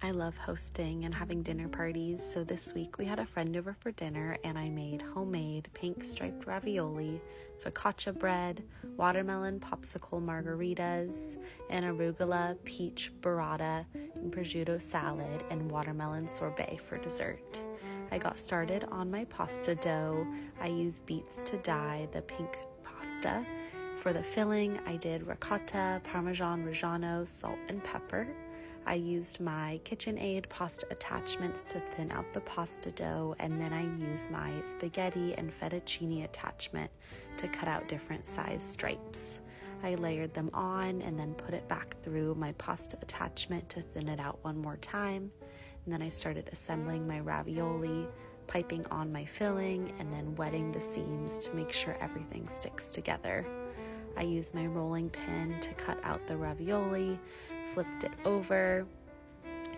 I love hosting and having dinner parties, so this week we had a friend over for dinner and I made homemade pink striped ravioli, focaccia bread, watermelon popsicle margaritas, an arugula peach burrata, and prosciutto salad, and watermelon sorbet for dessert. I got started on my pasta dough. I used beets to dye the pink pasta. For the filling, I did ricotta, Parmesan Reggiano, salt, and pepper. I used my KitchenAid pasta attachments to thin out the pasta dough, and then I used my spaghetti and fettuccine attachment to cut out different size stripes. I layered them on and then put it back through my pasta attachment to thin it out one more time. And then I started assembling my ravioli, piping on my filling, and then wetting the seams to make sure everything sticks together. I used my rolling pin to cut out the ravioli, flipped it over.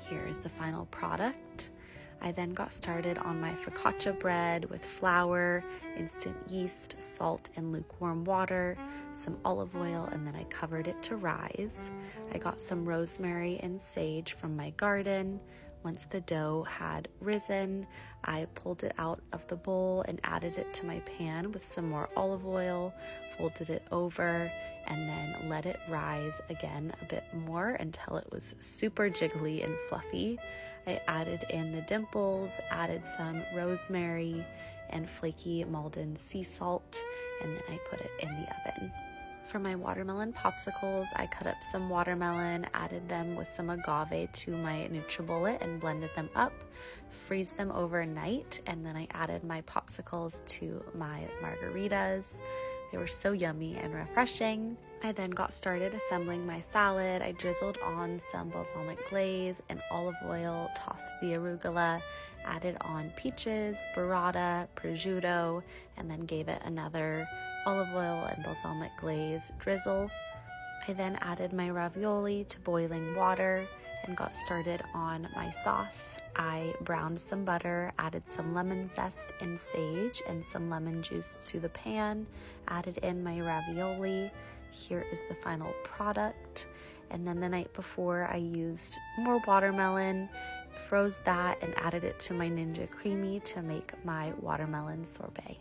Here is the final product. I then got started on my focaccia bread with flour, instant yeast, salt, and lukewarm water, some olive oil, and then I covered it to rise. I got some rosemary and sage from my garden. Once the dough had risen, I pulled it out of the bowl and added it to my pan with some more olive oil, folded it over, and then let it rise again a bit more until it was super jiggly and fluffy. I added in the dimples, added some rosemary and flaky Maldon sea salt, and then I put it in the oven. For my watermelon popsicles, I cut up some watermelon, added them with some agave to my NutriBullet and blended them up, freeze them overnight, and then I added my popsicles to my margaritas. They were so yummy and refreshing. I then got started assembling my salad. I drizzled on some balsamic glaze and olive oil, tossed the arugula, added on peaches, burrata, prosciutto, and then gave it another olive oil and balsamic glaze drizzle. I then added my ravioli to boiling water and got started on my sauce. I browned some butter, added some lemon zest and sage and some lemon juice to the pan, added in my ravioli. Here is the final product. And then the night before, I used more watermelon, froze that, and added it to my Ninja Creami to make my watermelon sorbet.